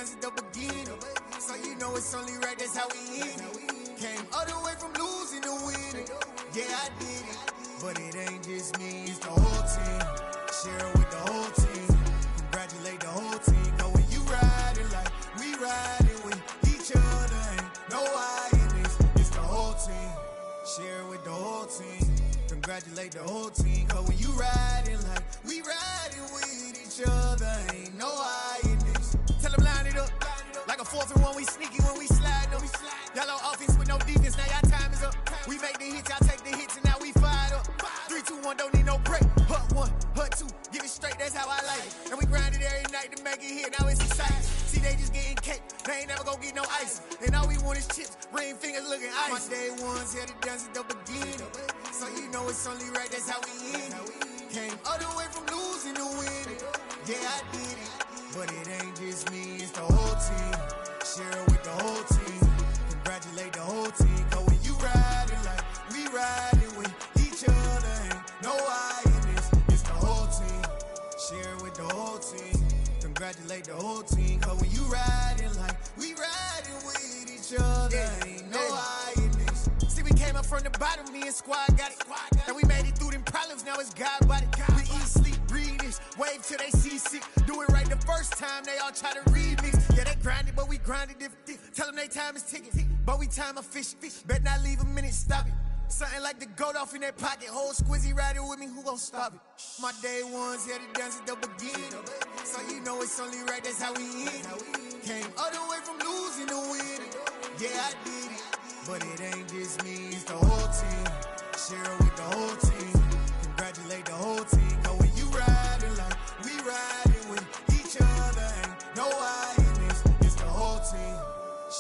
dance at the beginning. So you know it's only right, that's how we end it. Came all the way from losing to winning. Yeah, I did it. But it ain't just me, it's the whole team. Share it with the whole team. Congratulate the whole team. Cause when you riding like we riding with each other, ain't no I in this. It's the whole team. Share it with the whole team. Congratulate the whole team. Cause when you riding like we riding with each other, ain't no I in this. Tell them line it up. Like a 4th and 1, we sneaky when we slide them. Yellow offense with no defense, now y'all time is up. We make the hits, y'all take the hits, and now we fired up. 3, 2, 1, don't need no break. Hut 1, hut 2, give it straight, that's how I like it. And we grind it every night to make it hit, now it's exciting. See, they just getting cake, they ain't never gonna get no ice. And all we want is chips, ring fingers looking ice. My day ones here to dance at the beginning. So you know it's only right, that's how we end it. Came all the way from losing to winning. Yeah, I did it. But it ain't just me, it's the whole team. Share it with the whole team. Congratulate the whole team. Cause when you riding like we riding with each other, ain't no I in this. It's the whole team. Share it with the whole team. Congratulate the whole team. Cause when you riding like we riding with each other, ain't no I in this. See, we came up from the bottom, me and squad got it. And we made it through them problems, now it's God body. We eat, sleep, breathe this, wave till they seasick. Do it right the first time, they all try to remix. Yeah, they grinded, but we grinded different. Tell them they time is ticking, but we time a fish. Bet not leave a minute, stop it. Something like the goat off in their pocket. Whole squizzy riding with me, who gon' stop it? My day ones here to dance at the beginning. So you know it's only right, that's how we end it. Came all the way from losing to winning. Yeah, I did it. But it ain't just me, it's the whole team. Share it with the whole team. Congratulate the whole team. Cause when you riding like we riding with each other, ain't no I in this. It's the whole team.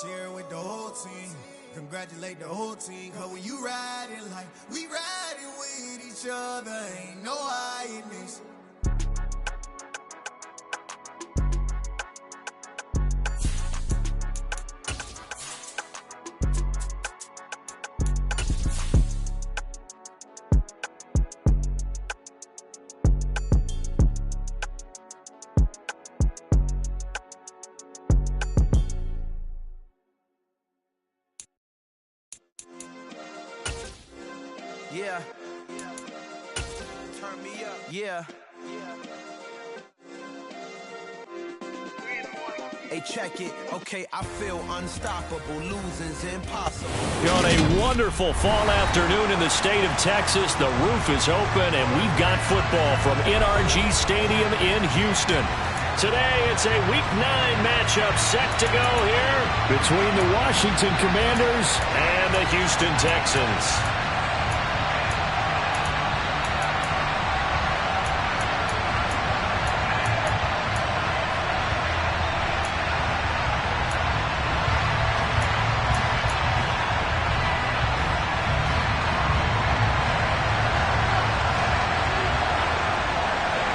Share it with the whole team. Congratulate the whole team. Cause when you riding like we riding with each other, ain't no I in this. Yeah. Turn me up. Yeah. Hey, check it. Okay, I feel unstoppable. Losing's impossible. On a wonderful fall afternoon in the state of Texas, the roof is open, and we've got football from NRG Stadium in Houston. Today, it's a Week 9 matchup set to go here between the Washington Commanders and the Houston Texans.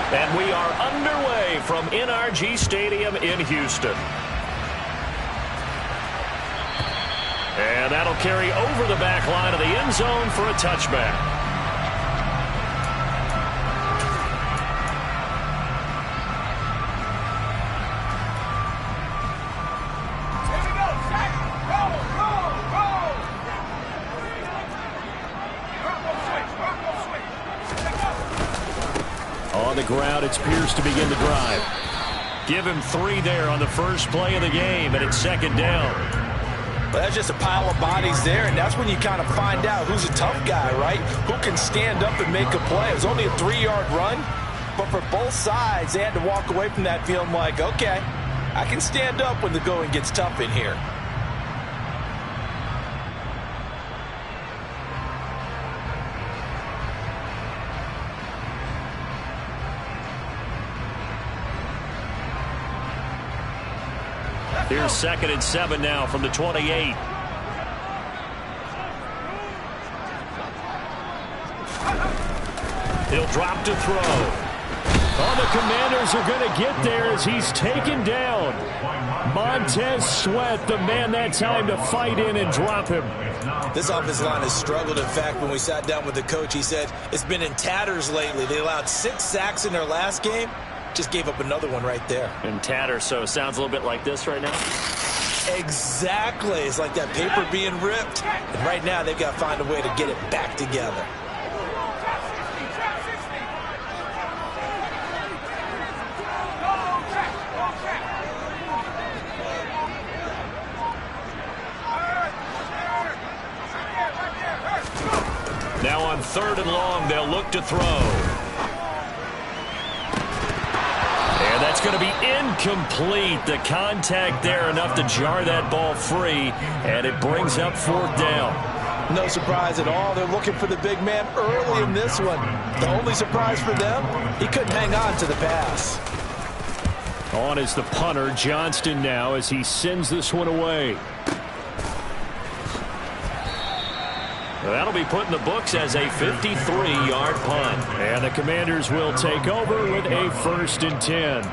And we are underway from NRG Stadium in Houston. And that'll carry over the back line of the end zone for a touchback. On the ground, it's Pierce to begin the drive. Give him 3 there on the first play of the game, and it's second down. But that's just a pile of bodies there, and that's when you kind of find out who's a tough guy, right? Who can stand up and make a play. It was only a 3-yard run, but for both sides, they had to walk away from that feeling like, okay, I can stand up when the going gets tough in here. Here's 2nd and 7 now from the 28. He'll drop to throw. Oh, the Commanders are going to get there as he's taken down. Montez Sweat, the man that time to fight in and drop him. This offensive line has struggled. In fact, when we sat down with the coach, he said it's been in tatters lately. They allowed 6 sacks in their last game. Just gave up another one right there. And tatter, so sounds a little bit like this right now. Exactly. It's like that paper being ripped. And right now, they've got to find a way to get it back together. Now on 3rd and long, they'll look to throw. And that's going to be incomplete. The contact there enough to jar that ball free, and it brings up 4th down. No surprise at all. They're looking for the big man early in this one. The only surprise for them, he couldn't hang on to the pass. On is the punter, Johnston, now as he sends this one away. That'll be put in the books as a 53-yard punt. And the Commanders will take over with a 1st and 10.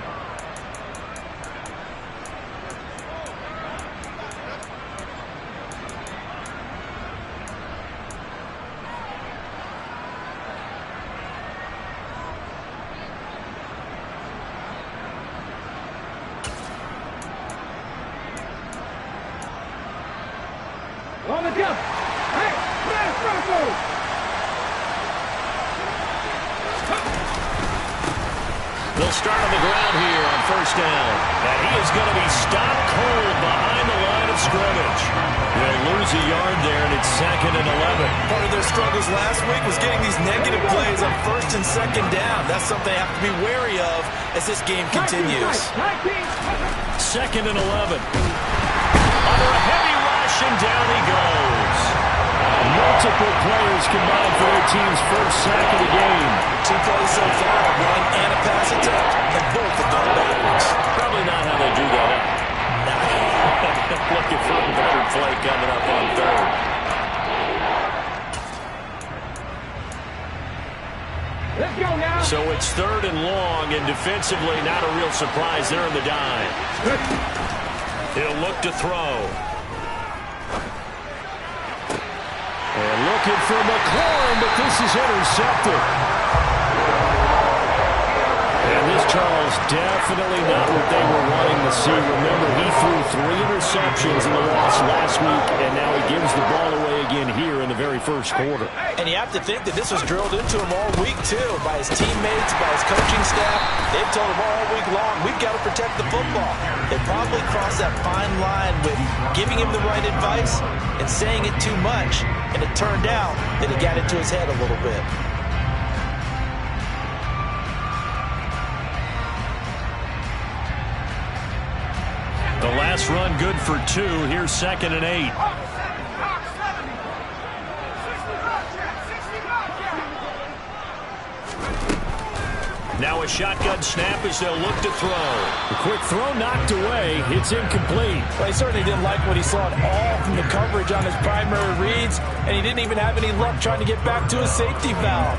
On the jump. They'll start on the ground here on 1st down. And he is going to be stopped cold behind the line of scrimmage. They'll lose a yard there, and it's 2nd and 11. Part of their struggles last week was getting these negative plays on 1st and 2nd down. That's something they have to be wary of as this game continues. 2nd and 11. Under a heavy rush, and down he goes. Multiple players combined for their team's 1st sack of the game. 2 plays so far, a run and a pass attempt, and both have gone backwards. Probably not how they drew that up. Looking for a better play coming up on 3rd. Let's go now. So it's 3rd and long, and defensively not a real surprise there in the dime. He'll look to throw. And looking for McLaurin, but this is intercepted. And this, Charles, definitely not what they were wanting to see. Remember, he threw 3 interceptions in the loss last week, and now he gives the ball away again here in the very 1st quarter. And you have to think that this was drilled into him all week, too, by his teammates, by his coaching staff. They've told him all week long, we've got to protect the football. They probably crossed that fine line with giving him the right advice and saying it too much, and it turned out that it got into his head a little bit. The last run good for 2. Here's 2nd and 8. Now a shotgun snap as they'll look to throw. The quick throw knocked away. It's incomplete. Well, he certainly didn't like what he saw at all from the coverage on his primary reads, and he didn't even have any luck trying to get back to his safety valve.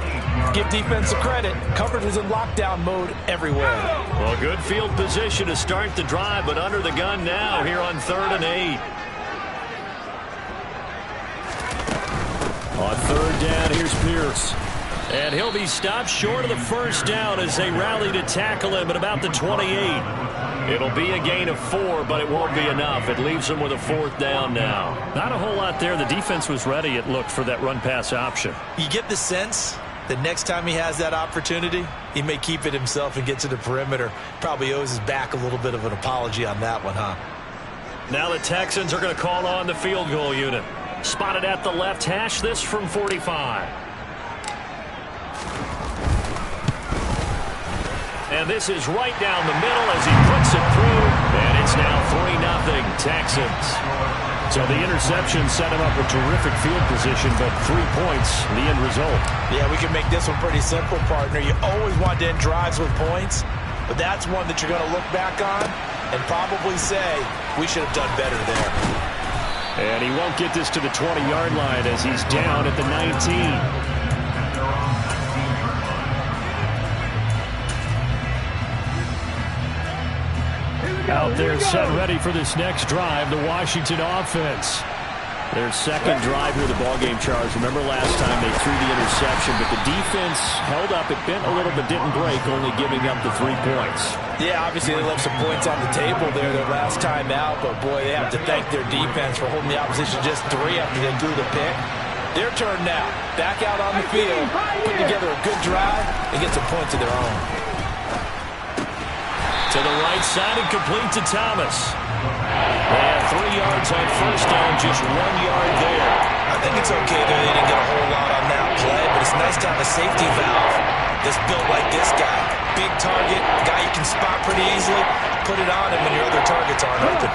Give defense a credit. Coverage was in lockdown mode everywhere. Well, good field position to start the drive, but under the gun now here on 3rd and 8. On 3rd down, here's Pierce. And he'll be stopped short of the 1st down as they rally to tackle him at about the 28. It'll be a gain of 4, but it won't be enough. It leaves him with a 4th down now. Not a whole lot there. The defense was ready, it looked, for that run-pass option. You get the sense that next time he has that opportunity, he may keep it himself and get to the perimeter. Probably owes his back a little bit of an apology on that one, huh? Now the Texans are going to call on the field goal unit. Spotted at the left hash, this from 45. And this is right down the middle as he puts it through. And it's now 3-0 Texans. So the interception set him up a terrific field position, but 3 points, the end result. Yeah, we can make this one pretty simple, partner. You always want to end drives with points, but that's one that you're going to look back on and probably say, we should have done better there. And he won't get this to the 20-yard line as he's down at the 19. Out there set ready for this next drive, the Washington offense. Their second drive here, the ballgame, Charles. Remember last time they threw the interception, but the defense held up. It bent a little but didn't break, only giving up the 3 points. Yeah, obviously they left some points on the table there their last time out, but boy, they have to thank their defense for holding the opposition just 3 after they threw the pick. Their turn now. Back out on the field, put together a good drive, and get some points of their own. To the right side and complete to Thomas. They have 3 yards on first down, just 1 yard there. I think it's okay that they didn't get a whole lot on that play, but it's nice to have a safety valve that's built like this guy. Big target, guy you can spot pretty easily. Put it on him when your other targets aren't open.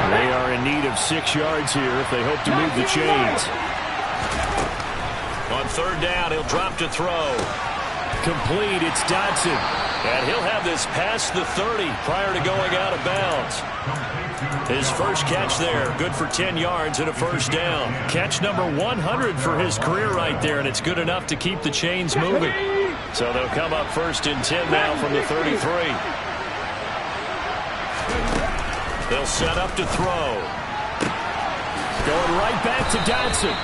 They are in need of 6 yards here if they hope to move the chains. On third down, he'll drop to throw. Complete, it's Dodson. And he'll have this past the 30 prior to going out of bounds. His first catch there, good for 10 yards and a first down. Catch number 100 for his career right there, and it's good enough to keep the chains moving. So they'll come up first and 10 now from the 33. They'll set up to throw. Going right back to Dodson.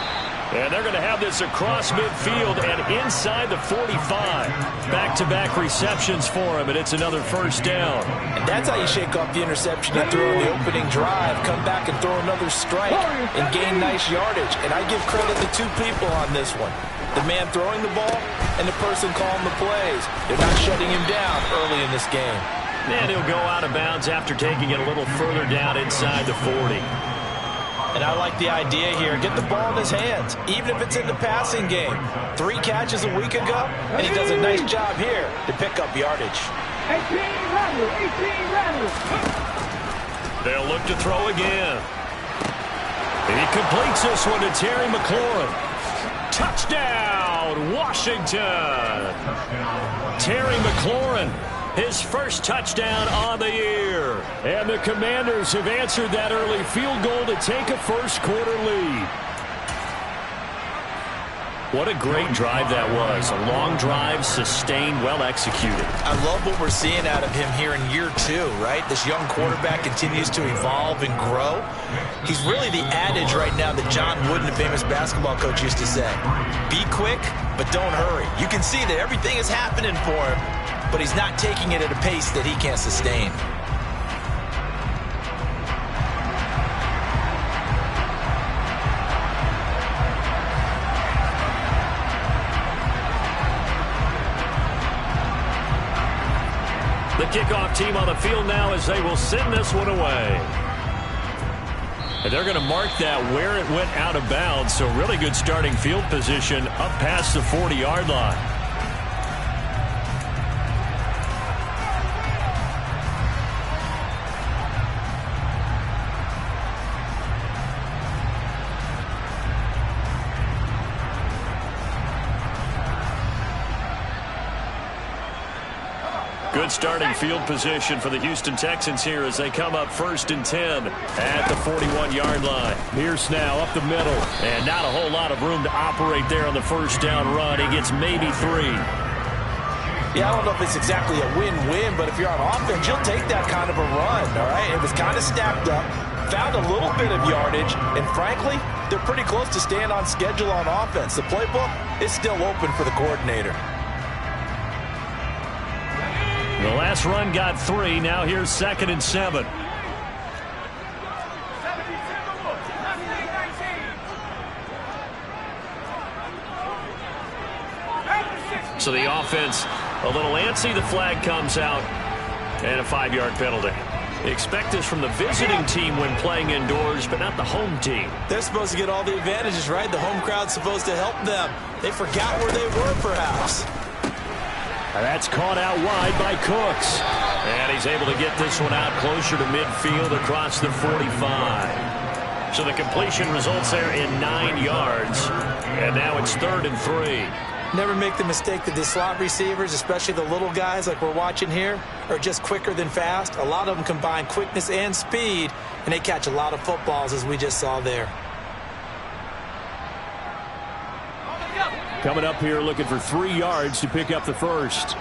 And they're going to have this across midfield and inside the 45. Back-to-back receptions for him, and it's another first down. And that's how you shake off the interception you threw in the opening drive. Come back and throw another strike and gain nice yardage. And I give credit to 2 people on this one. The man throwing the ball and the person calling the plays. They're not shutting him down early in this game. And he'll go out of bounds after taking it a little further down inside the 40. And I like the idea here. Get the ball in his hands, even if it's in the passing game. 3 catches a week ago, and he does a nice job here to pick up yardage. 18 runners. They'll look to throw again. And he completes this one to Terry McLaurin. Touchdown, Washington. Terry McLaurin. His first touchdown on the year. And the Commanders have answered that early field goal to take a first-quarter lead. What a great drive that was. A long drive, sustained, well executed. I love what we're seeing out of him here in year 2, right? This young quarterback continues to evolve and grow. He's really the adage right now that John Wooden, the famous basketball coach, used to say. Be quick, but don't hurry. You can see that everything is happening for him, but he's not taking it at a pace that he can't sustain. The kickoff team on the field now as they will send this one away. And they're going to mark that where it went out of bounds, so really good starting field position up past the 40-yard line. Good starting field position for the Houston Texans here as they come up first and 10 at the 41-yard line. Pierce now up the middle, and not a whole lot of room to operate there on the first down run. He gets maybe 3. Yeah, I don't know if it's exactly a win-win, but if you're on offense, you'll take that kind of a run, all right? It was kind of stacked up, found a little bit of yardage, and frankly, they're pretty close to staying on schedule on offense. The playbook is still open for the coordinator. The last run got 3. Now here's 2nd and 7. So the offense a little antsy. The flag comes out and a 5-yard penalty. Expect this from the visiting team when playing indoors, but not the home team. They're supposed to get all the advantages, right? The home crowd's supposed to help them. They forgot where they were, perhaps. That's caught out wide by Cooks. And he's able to get this one out closer to midfield across the 45. So the completion results there in 9 yards. And now it's 3rd and 3. Never make the mistake that the slot receivers, especially the little guys like we're watching here, are just quicker than fast. A lot of them combine quickness and speed, and they catch a lot of footballs, as we just saw there. Coming up here looking for 3 yards to pick up the first.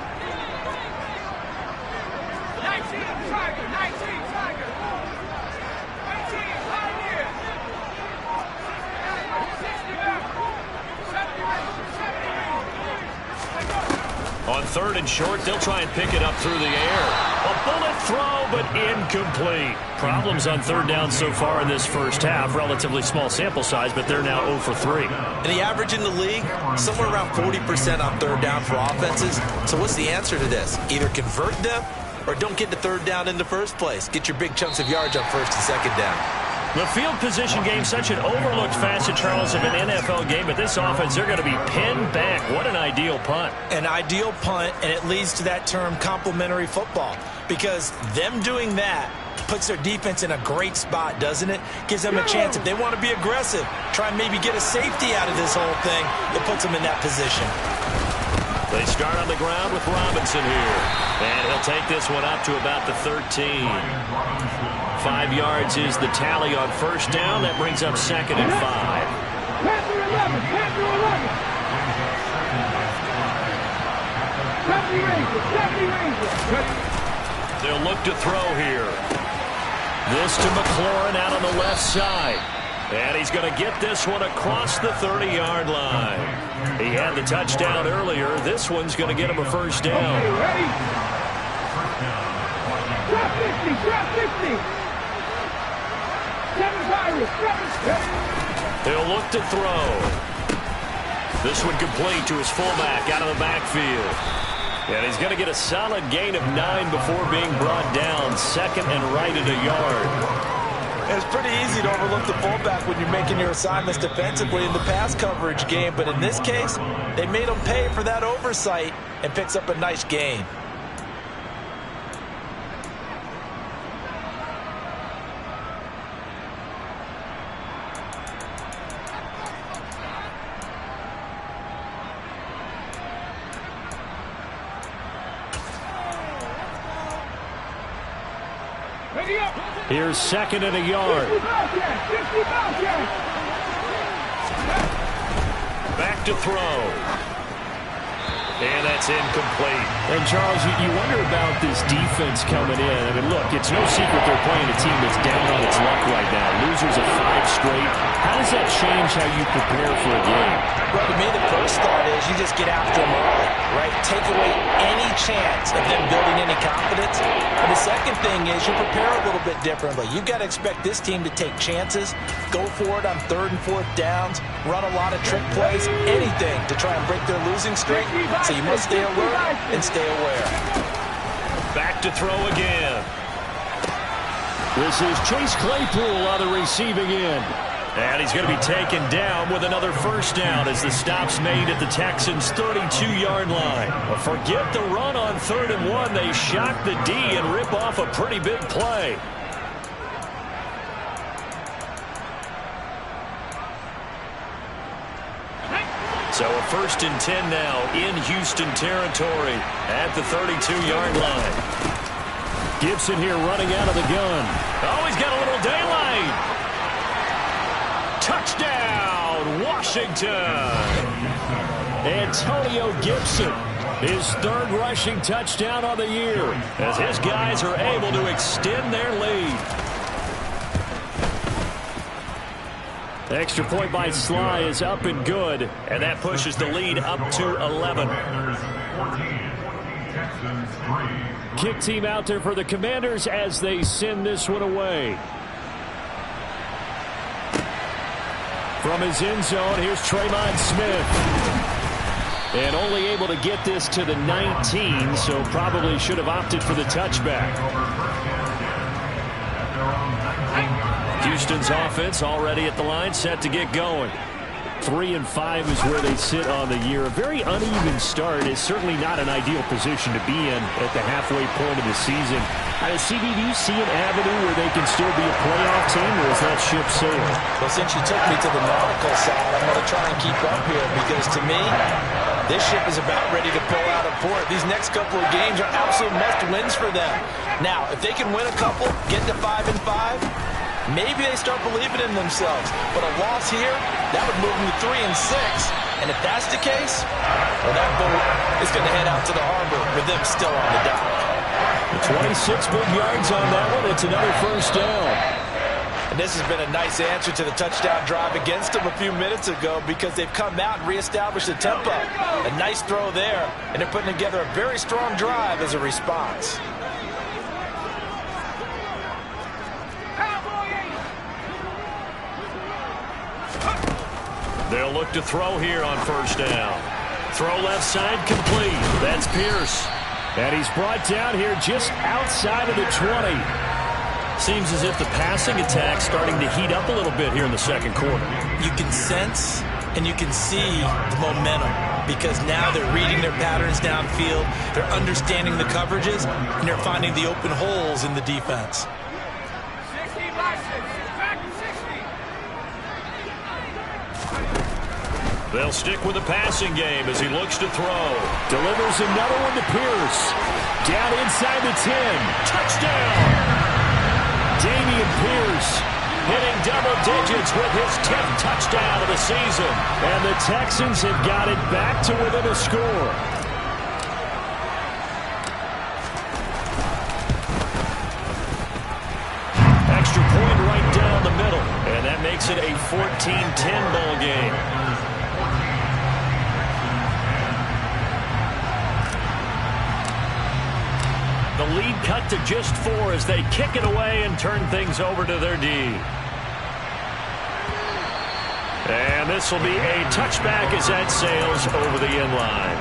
On 3rd and short, they'll try and pick it up through the air. A bullet throw, but incomplete. Problems on 3rd down so far in this first half. Relatively small sample size, but they're now 0 for 3. And the average in the league, somewhere around 40% on 3rd down for offenses. So what's the answer to this? Either convert them or don't get to 3rd down in the first place. Get your big chunks of yards on 1st and 2nd down. The field position game, such an overlooked facet, Charles, of an NFL game. But this offense, they're going to be pinned back. What an ideal punt. An ideal punt, and it leads to that term complementary football. Because them doing that puts their defense in a great spot, doesn't it? Gives them a chance, if they want to be aggressive, try and maybe get a safety out of this whole thing. It puts them in that position. They start on the ground with Robinson here. And he'll take this one up to about the 13. 5 yards is the tally on 1st down. That brings up 2nd and 5. Panther 11, Panther 11. Safety Ranger. They'll look to throw here. This to McLaurin out on the left side. And he's going to get this one across the 30-yard line. He had the touchdown earlier. This one's going to get him a 1st down. Okay, ready? Drop 50, drop 50. 7 Pirates, 7. He'll look to throw. This one complete to his fullback out of the backfield. And he's going to get a solid gain of 9 before being brought down. 2nd and right at a yard. It's pretty easy to overlook the fullback when you're making your assignments defensively in the pass coverage game. But in this case, they made him pay for that oversight and picks up a nice gain. Here's 2nd and a yard. Back to throw. And that's incomplete. And, Charles, you wonder about this defense coming in. I mean, look, it's no secret they're playing a team that's down on its luck right now. Losers of 5 straight. How does that change how you prepare for a game? Well, to me, the first thought is you just get after them early, right? Take away any chance of them building any confidence. And the second thing is you prepare a little bit differently. You've got to expect this team to take chances, go for it on 3rd and 4th downs, run a lot of trick plays, anything to try and break their losing streak. So you must stay alert and stay aware. Back to throw again. This is Chase Claypool on the receiving end. And he's going to be taken down with another 1st down as the stop's made at the Texans' 32-yard line. But forget the run on 3rd and 1. They shock the D and rip off a pretty big play. So a 1st and 10 now in Houston territory at the 32-yard line. Gibson here running out of the gun. Oh, he's got a little daylight. Touchdown, Washington. Antonio Gibson, his 3rd rushing touchdown on the year, as his guys are able to extend their lead. Extra point by Sly is up and good, and that pushes the lead up to 11. Kick team out there for the Commanders as they send this one away. From his end zone, here's Tremont Smith. And only able to get this to the 19, so probably should have opted for the touchback. Houston's offense already at the line, set to get going. 3 and 5 is where they sit on the year. A very uneven start is certainly not an ideal position to be in at the halfway point of the season. Does CBD see an avenue where they can still be a playoff team, or is that ship sailed? Well, since you took me to the nautical side, I'm going to try and keep up here because, to me, this ship is about ready to pull out of port. These next couple of games are absolute must-wins for them. Now, if they can win a couple, get to 5 and 5, maybe they start believing in themselves. But a loss here, that would move them to 3 and 6. And if that's the case, well, that boat is going to head out to the harbor with them still on the dock. 26 big yards on that one. It's another 1st down. And this has been a nice answer to the touchdown drive against them a few minutes ago because they've come out and reestablished the tempo. A nice throw there, and they're putting together a very strong drive as a response. They'll look to throw here on first down. Throw left side complete. That's Pierce. And he's brought down here just outside of the 20. Seems as if the passing attack's starting to heat up a little bit here in the second quarter. You can sense and you can see the momentum because now they're reading their patterns downfield, they're understanding the coverages, and they're finding the open holes in the defense. 60 boxes, back 60. They'll stick with the passing game as he looks to throw. Delivers another one to Pierce. Down inside the 10. Touchdown! Dameon Pierce hitting double digits with his 10th touchdown of the season. And the Texans have got it back to within a score. Extra point right down the middle. And that makes it a 14-10 ball game. The lead cut to just 4 as they kick it away and turn things over to their D. And this will be a touchback as that sails over the end line.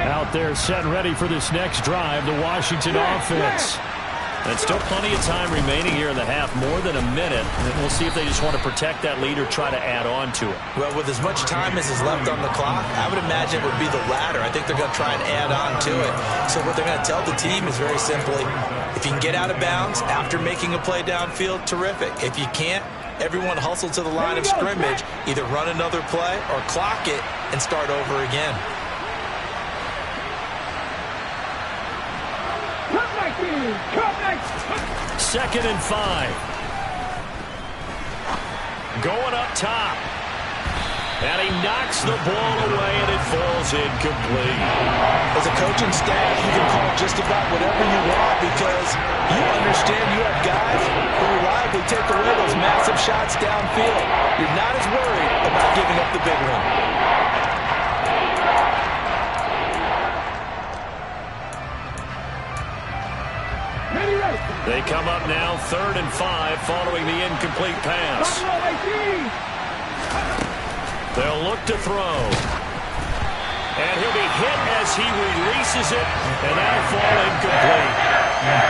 Out there set and ready for this next drive, the Washington offense. And still plenty of time remaining here in the half, more than a minute. And we'll see if they just want to protect that lead or try to add on to it. Well, with as much time as is left on the clock, I would imagine it would be the latter. I think they're going to try and add on to it. So what they're going to tell the team is very simply, if you can get out of bounds after making a play downfield, terrific. If you can't, everyone hustle to the line of scrimmage, either run another play or clock it and start over again. Second and 5. Going up top. And he knocks the ball away, and it falls incomplete. As a coaching staff, you can call just about whatever you want because you understand you have guys who reliably take away those massive shots downfield. You're not as worried about giving up the big one. They come up now, 3rd and 5, following the incomplete pass. They'll look to throw. And he'll be hit as he releases it, and that'll fall incomplete.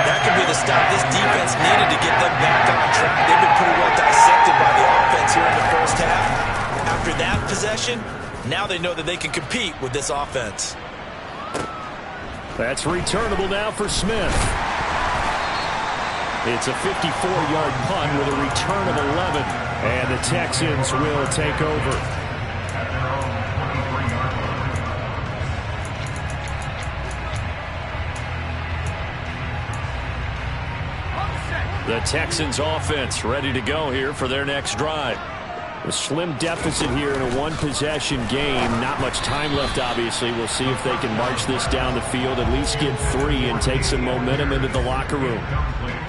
That could be the stop this defense needed to get them back on track. They've been pretty well dissected by the offense here in the first half. After that possession, now they know that they can compete with this offense. That's returnable now for Smith. It's a 54-yard punt with a return of 11. And the Texans will take over. The Texans offense ready to go here for their next drive. A slim deficit here in a one-possession game. Not much time left, obviously. We'll see if they can march this down the field, at least get 3 and take some momentum into the locker room.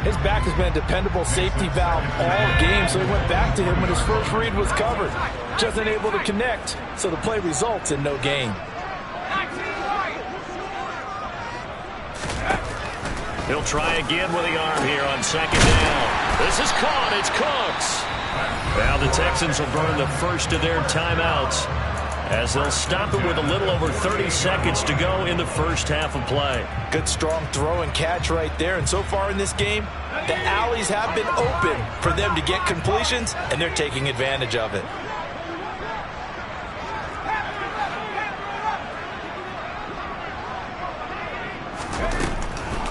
His back has been a dependable safety valve all game, so he went back to him when his first read was covered. Just unable to connect, so the play results in no gain. He'll try again with the arm here on second down. This is caught. It's Cooks. Now the Texans will burn the first of their timeouts as they'll stop it with a little over 30 seconds to go in the first half of play. Good strong throw and catch right there. And so far in this game, the alleys have been open for them to get completions, and they're taking advantage of it.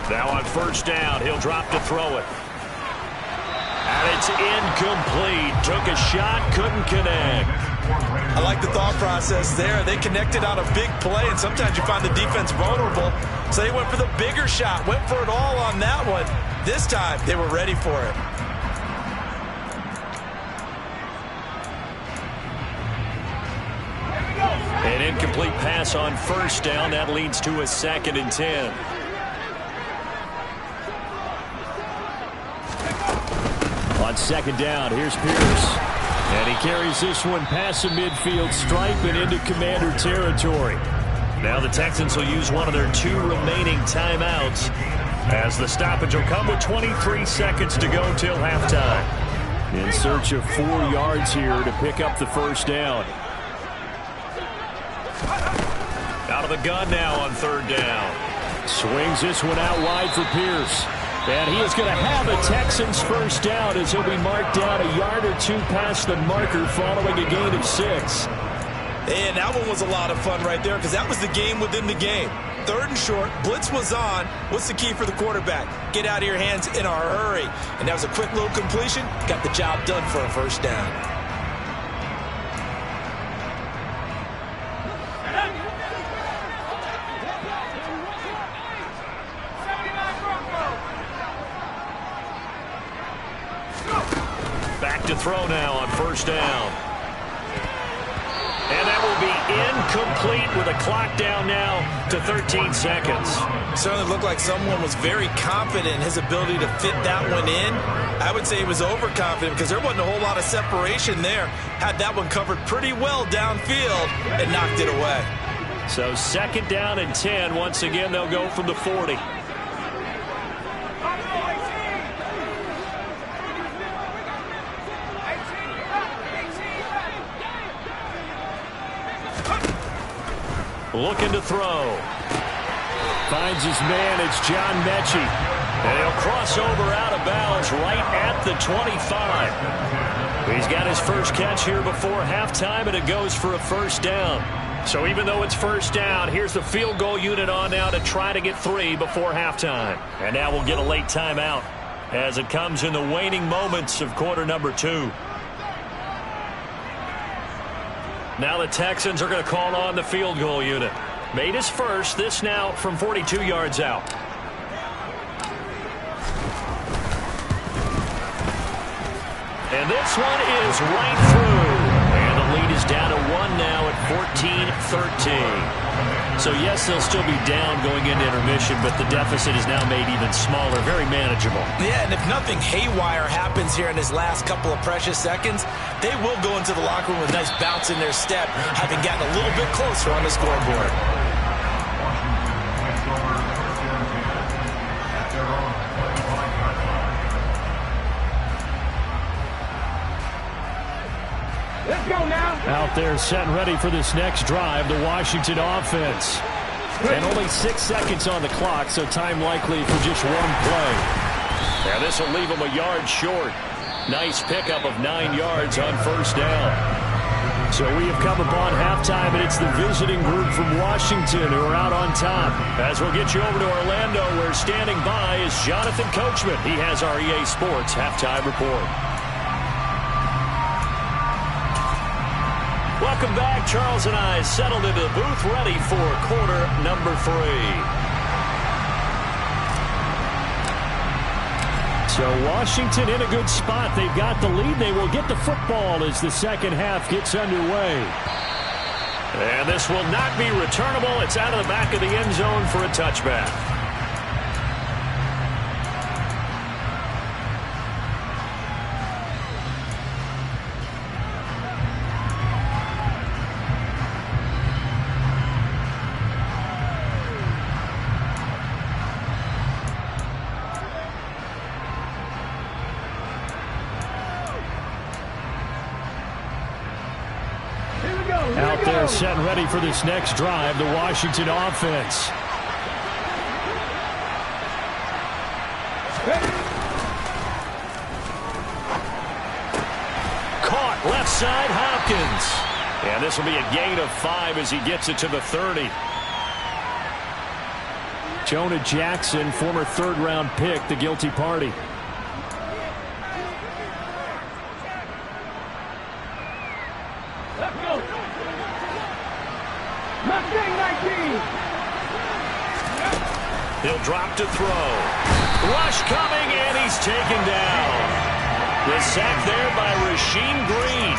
Now on first down, he'll drop to throw it. And it's incomplete. Took a shot, couldn't connect. I like the thought process there. They connected on a big play, and sometimes you find the defense vulnerable. So they went for the bigger shot, went for it all on that one. This time, they were ready for it. An incomplete pass on first down. That leads to a 2nd and 10. On 2nd down, here's Pierce. And he carries this one past the midfield stripe and into Commander territory. Now the Texans will use one of their 2 remaining timeouts, as the stoppage will come with 23 seconds to go till halftime. In search of 4 yards here to pick up the first down. Out of the gun now on 3rd down. Swings this one out wide for Pierce. And he is going to have a Texans first down as he'll be marked down a yard or 2 past the marker following a gain of 6. And that one was a lot of fun right there, because that was the game within the game. 3rd and short, blitz was on. What's the key for the quarterback? Get out of your hands in a hurry. And that was a quick little completion. Got the job done for a first down. Back to throw now on 1st down. And that will be incomplete with a clock down now to 13 seconds. Certainly looked like someone was very confident in his ability to fit that one in. I would say he was overconfident because there wasn't a whole lot of separation there. Had that one covered pretty well downfield and knocked it away. So 2nd down and 10. Once again, they'll go from the 40. Looking to throw. Finds his man. It's John Mechie. And he'll cross over out of bounds right at the 25. He's got his first catch here before halftime, and it goes for a first down. So even though it's first down, here's the field goal unit on now to try to get 3 before halftime. And now we'll get a late timeout as it comes in the waning moments of quarter number 2. Now the Texans are going to call on the field goal unit. Made his first, this now from 42 yards out. And this one is right through. And the lead is down to 1 now at 14-13. So yes, they'll still be down going into intermission, but the deficit is now made even smaller, very manageable. Yeah, and if nothing haywire happens here in his last couple of precious seconds, they will go into the locker room with a nice bounce in their step, having gotten a little bit closer on the scoreboard. Let's go now. Out there set and ready for this next drive, the Washington offense. And only 6 seconds on the clock, so time likely for just 1 play. Now this will leave them a yard short. Nice pickup of 9 yards on first down. So we have come upon halftime, and it's the visiting group from Washington who are out on top. As we'll get you over to Orlando, where standing by is Jonathan Coachman. He has our EA Sports halftime report. Welcome back. Charles and I settled into the booth, ready for quarter number 3. So Washington in a good spot. They've got the lead. They will get the football as the second half gets underway. And this will not be returnable. It's out of the back of the end zone for a touchback. Out there set and ready for this next drive, the Washington offense. Caught left side, Hopkins. And this will be a gain of 5 as he gets it to the 30. Jonah Jackson, former third-round pick, the guilty party. He'll drop to throw. Rush coming, and he's taken down. The sack there by Rasheem Green.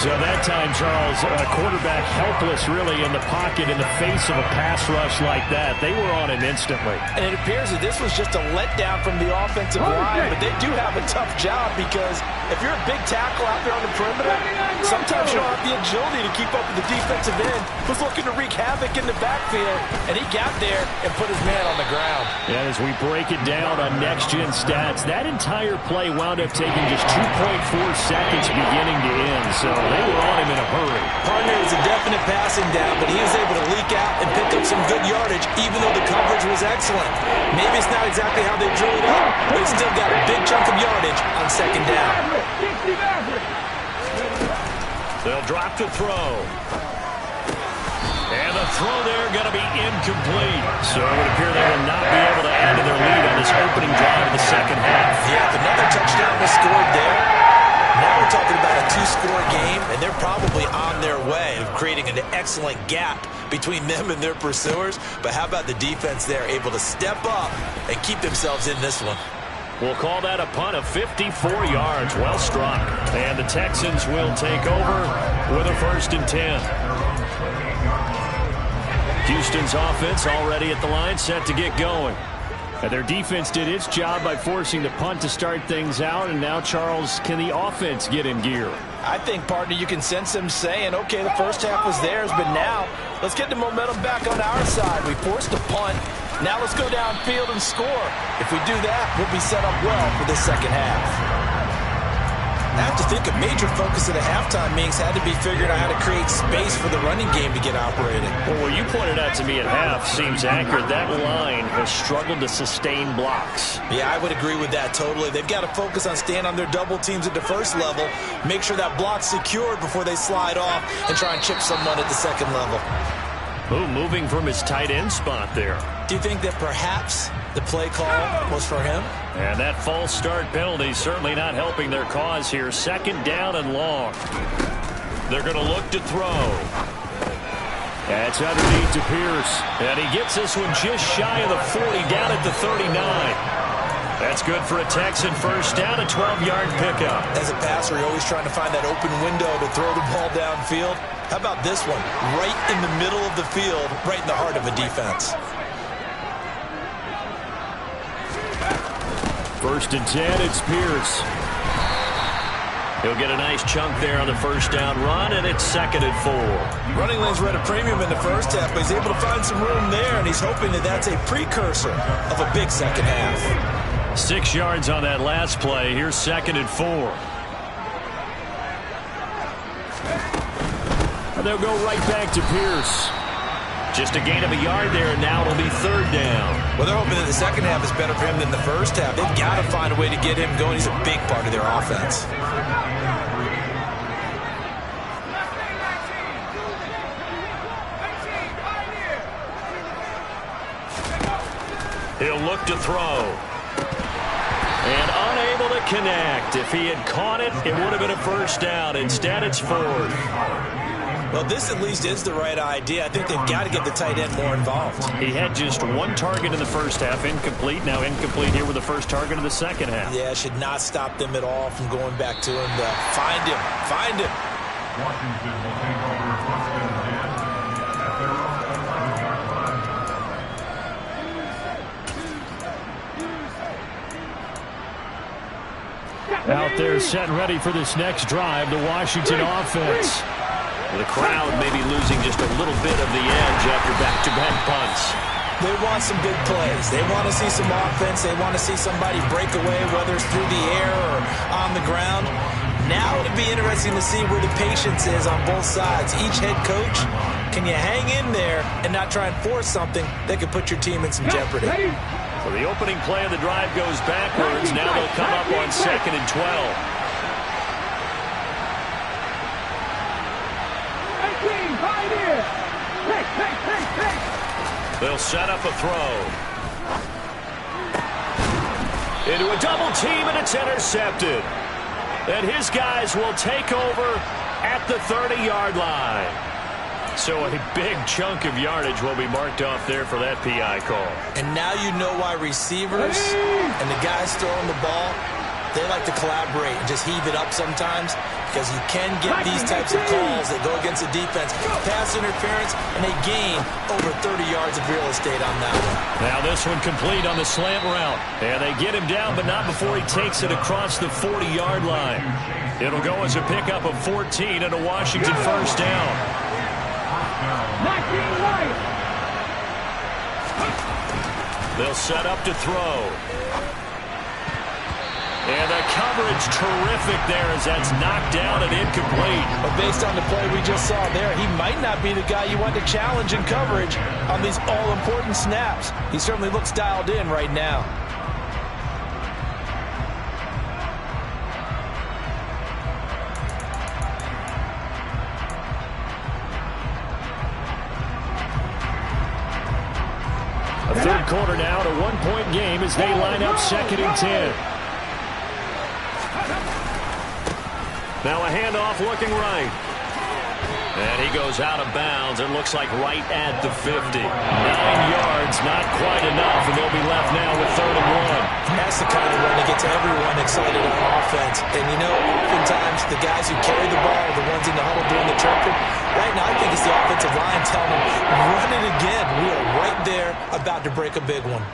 So that time, Charles, a quarterback helpless really in the pocket in the face of a pass rush like that. They were on him instantly. And it appears that this was just a letdown from the offensive line, but they do have a tough job because if you're a big tackle out there on the perimeter, sometimes you don't have the agility to keep up with the defensive end who's looking to wreak havoc in the backfield, and he got there and put his man on the ground. And as we break it down on next-gen stats, that entire play wound up taking just 2.4 seconds beginning to end, so they were on him in a hurry. Partner, it was a definite passing down, but he was able to leak out and pick up some good yardage, even though the coverage was excellent. Maybe it's not exactly how they drew it up, but he still got a big chunk of yardage on second down. They'll drop to throw. And the throw there going to be incomplete. So it would appear they will not be able to add to their lead on this opening drive of the second half. Yeah, if another touchdown was scored there, now we're talking about a two-score game, and they're probably on their way of creating an excellent gap between them and their pursuers. But how about the defense there, able to step up and keep themselves in this one? We'll call that a punt of 54 yards. Well struck. And the Texans will take over with a 1st and 10. Houston's offense already at the line, set to get going. And their defense did its job by forcing the punt to start things out. And now, Charles, can the offense get in gear? I think, partner, you can sense them saying, okay, the first half was theirs, but now let's get the momentum back on our side. We forced a punt. Now let's go downfield and score. If we do that, we'll be set up well for this second half. I have to think a major focus of the halftime meetings had to be figuring out how to create space for the running game to get operating. Well, what you pointed out to me at half seems accurate. That line has struggled to sustain blocks. Yeah, I would agree with that totally. They've got to focus on staying on their double teams at the first level, make sure that block's secured before they slide off and try and chip someone at the second level. Ooh, moving from his tight end spot there. Do you think that perhaps the play call was for him? And that false start penalty certainly not helping their cause here. 2nd down and long. They're going to look to throw. That's underneath to Pierce. And he gets this one just shy of the 40, down at the 39. That's good for a Texan first down, a 12-yard pickup. As a passer, you're always trying to find that open window to throw the ball downfield. How about this one? Right in the middle of the field, right in the heart of a defense. 1st and 10, it's Pierce. He'll get a nice chunk there on the first down run, and it's 2nd and 4. Running lanes were at a premium in the first half, but he's able to find some room there, and he's hoping that that's a precursor of a big second half. 6 yards on that last play. Here's 2nd and 4. And they'll go right back to Pierce. Just a gain of a yard there, and now it'll be 3rd down. Well, they're hoping that the second half is better for him than the first half. They've got to find a way to get him going. He's a big part of their offense. He'll look to throw. And unable to connect. If he had caught it, it would have been a first down. Instead, it's 4th. Well, this at least is the right idea. I think they've got to get the tight end more involved. He had just 1 target in the first half, incomplete. Now incomplete here with the first target of the second half. Yeah, should not stop them at all from going back to him to find him. Find him. Washington will take over 1st and 10 at their own. Out there set and ready for this next drive, the Washington offense. The crowd maybe losing just a little bit of the edge after back-to-back punts. They want some big plays. They want to see some offense. They want to see somebody break away, whether it's through the air or on the ground. Now it'll be interesting to see where the patience is on both sides. Each head coach, can you hang in there and not try and force something that could put your team in some jeopardy? So the opening play of the drive goes backwards. Now they'll come up on 2nd and 12. They'll set up a throw. Into a double team, and it's intercepted. And his guys will take over at the 30-yard line. So a big chunk of yardage will be marked off there for that PI call. And now you know why receivers and the guys throwing the ball, they like to collaborate and just heave it up sometimes, because you can get these types of calls that go against the defense. Pass interference, and they gain over 30 yards of real estate on that one. Now this one complete on the slant route. And they get him down, but not before he takes it across the 40-yard line. It'll go as a pickup of 14 and a Washington first down. They'll set up to throw. And the coverage terrific there as that's knocked down and incomplete. But based on the play we just saw there, he might not be the guy you want to challenge in coverage on these all-important snaps. He certainly looks dialed in right now. A third quarter now, a one-point game as they line up 2nd and 10. Now a handoff looking right. And he goes out of bounds. It looks like right at the 50. 9 yards, not quite enough, and they'll be left now with 3rd and 1. That's the kind of run that gets everyone excited on offense. And, you know, oftentimes the guys who carry the ball are the ones in the huddle doing the chirping. Right now, I think it's the offensive line telling them, run it again. We are right there about to break a big one.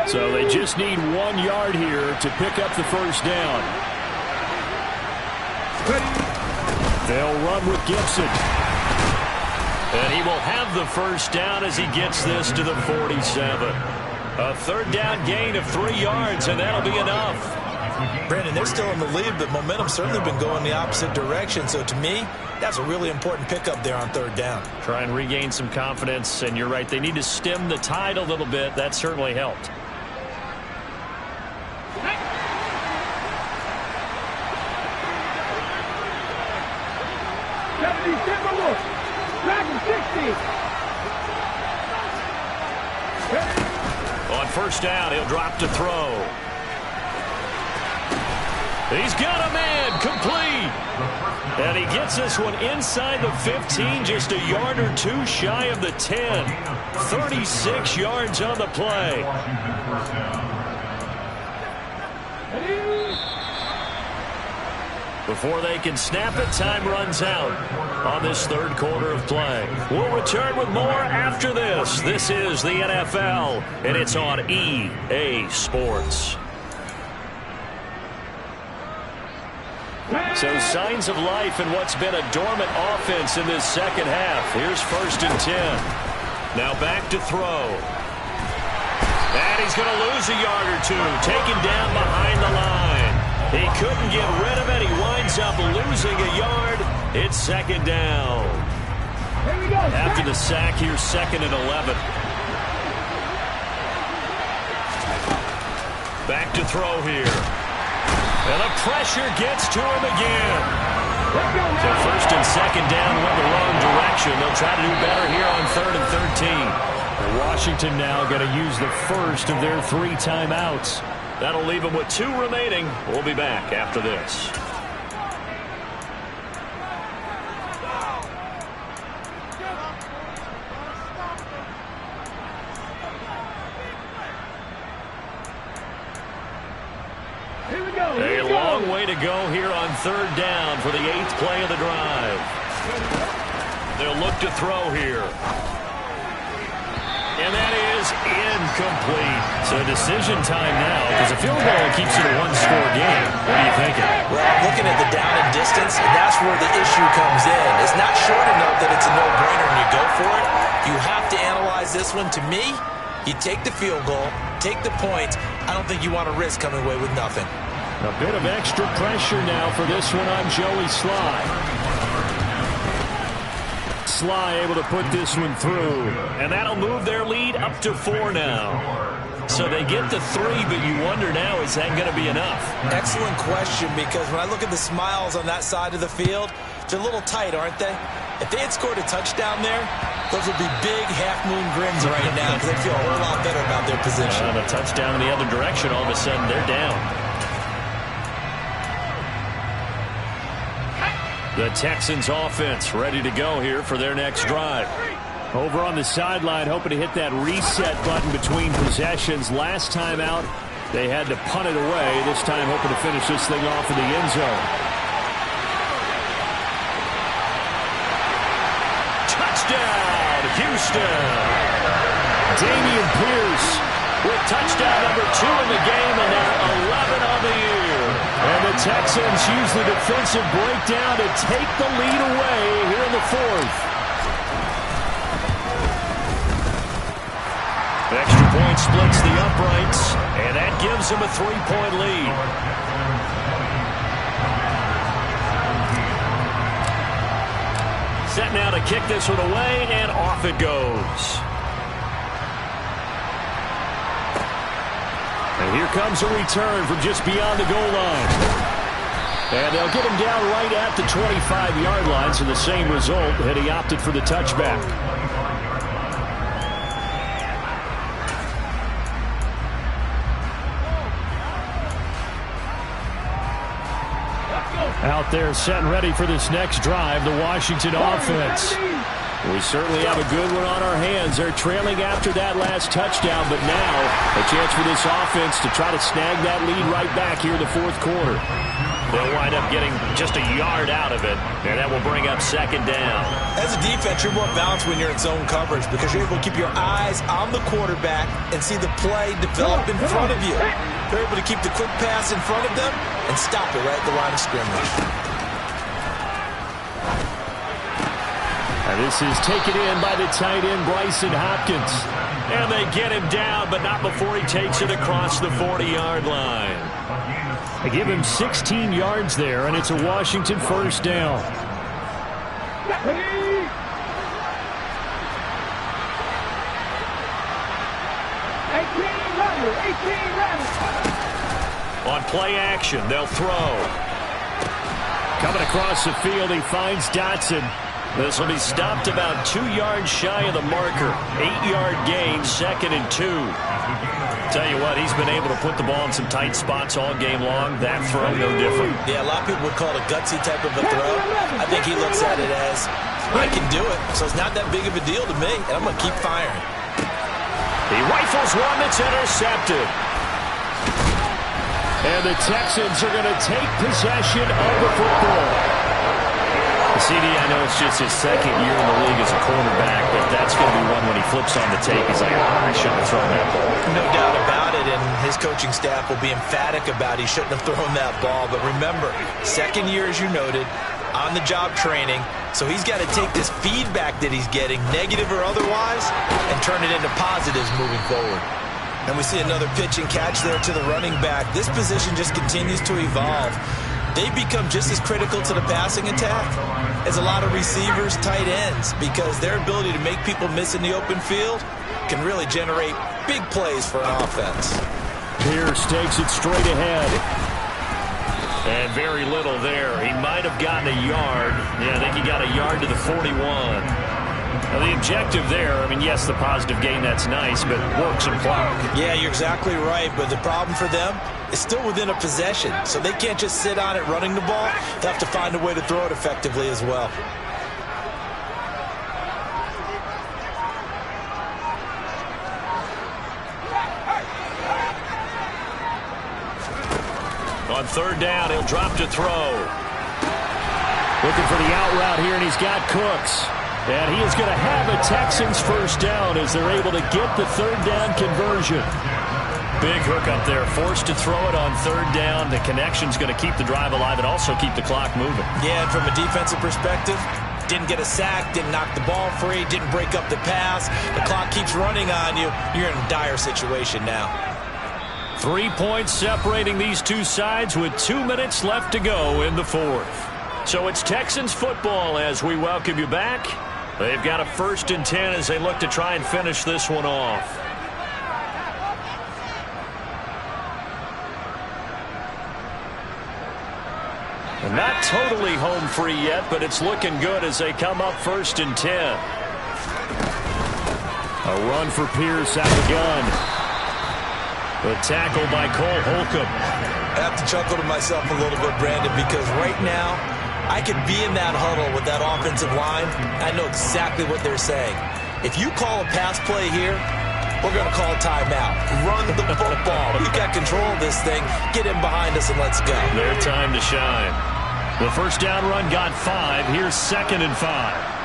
So they just need 1 yard here to pick up the first down. They'll run with Gibson. And he will have the first down as he gets this to the 47. A 3rd down gain of 3 yards, and that'll be enough. Brandon, they're still in the lead, but momentum's certainly been going the opposite direction. So to me, that's a really important pickup there on 3rd down. Try and regain some confidence, and you're right. They need to stem the tide a little bit. That certainly helped. On first down, he'll drop to throw. He's got a man, complete. And he gets this one inside the 15, just a yard or two shy of the 10. 36 yards on the play. Before they can snap it, time runs out on this 3rd quarter of play. We'll return with more after this. This is the NFL, and it's on EA Sports. So signs of life in what's been a dormant offense in this 2nd half. Here's 1st and 10. Now back to throw. And he's going to lose a yard or two. Taken down behind the line. He couldn't get rid of it. He winds up losing a yard. It's 2nd down. After the sack, here's 2nd and 11. Back to throw here. And the pressure gets to him again. So 1st and 2nd down went the wrong direction. They'll try to do better here on 3rd and 13. Washington now going to use the first of their 3 timeouts. That'll leave them with 2 remaining. We'll be back after this. A long way to go here on 3rd down for the 8th play of the drive. They'll look to throw here. And that is incomplete. So decision time now, because a field goal keeps it a 1-score game. What are you thinking? Well, looking at the down and distance, that's where the issue comes in. It's not short enough that it's a no-brainer and you go for it. You have to analyze this one. To me, you take the field goal, take the points. I don't think you want to risk coming away with nothing. A bit of extra pressure now for this one on Joey Sly. Sly able to put this one through. And that'll move their lead up to 4 now. So they get the 3, but you wonder now, is that going to be enough? Excellent question, because when I look at the smiles on that side of the field, they're a little tight, aren't they? If they had scored a touchdown there, those would be big half-moon grins right now because they feel a whole lot better about their position. And a touchdown in the other direction, all of a sudden they're down. The Texans offense ready to go here for their next drive. Over on the sideline, hoping to hit that reset button between possessions. Last time out, they had to punt it away. This time hoping to finish this thing off in the end zone. Touchdown, Houston! Damian Pierce with touchdown number 2 in the game, and now 11 on the year. And the Texans use the defensive breakdown to take the lead away here in the fourth. Extra point splits the uprights, and that gives them a 3-point lead. Set now to kick this one away, and off it goes. And here comes a return from just beyond the goal line. And they'll get him down right at the 25-yard line, so the same result, had he opted for the touchback. Out there set and ready for this next drive, the Washington offense. We certainly have a good one on our hands. They're trailing after that last touchdown, but now a chance for this offense to try to snag that lead right back here in the fourth quarter. They'll wind up getting just a yard out of it, and that will bring up second down. As a defense, you're more balanced when you're in zone coverage because you're able to keep your eyes on the quarterback and see the play develop in front of you. They're able to keep the quick pass in front of them and stop it right at the line of scrimmage. And this is taken in by the tight end, Bryson Hopkins. And they get him down, but not before he takes it across the 40-yard line. They give him 16 yards there, and it's a Washington first down. On play action, they'll throw. Coming across the field, he finds Dotson. This will be stopped about 2 yards shy of the marker. 8-yard gain, 2nd and 2. Tell you what, he's been able to put the ball in some tight spots all game long. That throw, no different. Yeah, a lot of people would call it a gutsy type of a throw. I think he looks at it as, I can do it, so it's not that big of a deal to me, and I'm going to keep firing. He rifles one that's intercepted. And the Texans are going to take possession of the football. CD, I know it's just his second year in the league as a quarterback, but that's going to be one when he flips on the tape. He's like, I shouldn't have thrown that ball. No doubt about it, and his coaching staff will be emphatic about he shouldn't have thrown that ball. But remember, second year, as you noted, on-the-job training, so he's got to take this feedback that he's getting, negative or otherwise, and turn it into positives moving forward. And we see another pitch and catch there to the running back. This position just continues to evolve. They become just as critical to the passing attack as a lot of receivers, tight ends, because their ability to make people miss in the open field can really generate big plays for an offense. Pierce takes it straight ahead. And very little there. He might have gotten a yard. Yeah, I think he got a yard to the 41. Now, the objective there, I mean, yes, the positive gain, that's nice, but work some clock. Yeah, you're exactly right, but the problem for them is still within a possession, so they can't just sit on it running the ball. They have to find a way to throw it effectively as well. On third down, he'll drop to throw. Looking for the out route here, and he's got Cooks. And he is going to have a Texans first down as they're able to get the third down conversion. Big hook up there, forced to throw it on third down. The connection's going to keep the drive alive and also keep the clock moving. Yeah, and from a defensive perspective, didn't get a sack, didn't knock the ball free, didn't break up the pass. The clock keeps running on you. You're in a dire situation now. 3 points separating these two sides with 2 minutes left to go in the fourth. So it's Texans football as we welcome you back. They've got a 1st and 10 as they look to try and finish this one off. And not totally home free yet, but it's looking good as they come up 1st and 10. A run for Pierce out the gun. The tackle by Cole Holcomb. I have to chuckle to myself a little bit, Brandon, because right now I could be in that huddle with that offensive line. I know exactly what they're saying. If you call a pass play here, we're going to call a timeout. Run the football. We've got control of this thing. Get in behind us and let's go. Their time to shine. The first down run got 5. Here's 2nd and 5.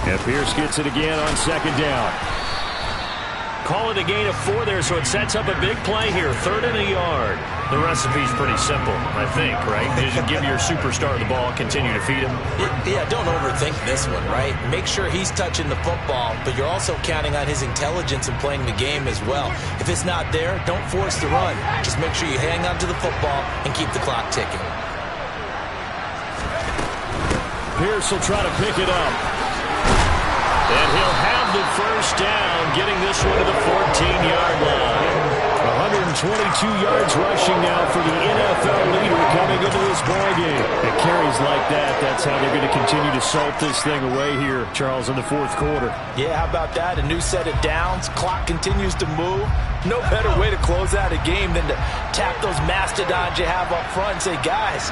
And Pierce gets it again on 2nd down. Call it a gain of 4 there, so it sets up a big play here. 3rd and a yard. The recipe's pretty simple, I think, right? You just give your superstar the ball, continue to feed him. Yeah, don't overthink this one, right? Make sure he's touching the football, but you're also counting on his intelligence in playing the game as well. If it's not there, don't force the run. Just make sure you hang on to the football and keep the clock ticking. Pierce will try to pick it up. And he'll have the first down, getting this one to the 14-yard line. 122 yards rushing now for the NFL leader coming into this ballgame. It carries like that. That's how they're going to continue to salt this thing away here, Charles, in the 4th quarter. Yeah, how about that? A new set of downs. Clock continues to move. No better way to close out a game than to tap those mastodons you have up front and say, guys,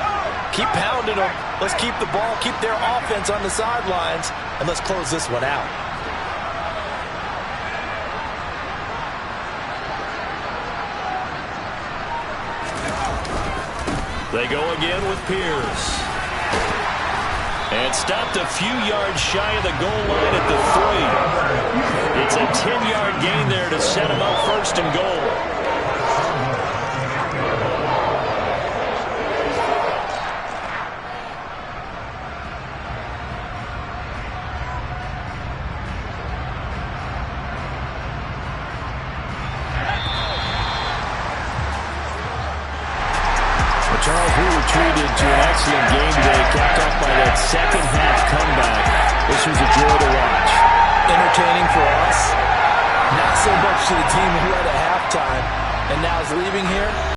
keep pounding them. Let's keep the ball, keep their offense on the sidelines, and let's close this one out. They go again with Pierce. And stopped a few yards shy of the goal line at the 3. It's a 10-yard gain there to set him up 1st and goal. Charles, we were treated to an excellent game today, capped off by that second-half comeback. This was a joy to watch. Entertaining for us, not so much to the team who had at halftime and now is leaving here.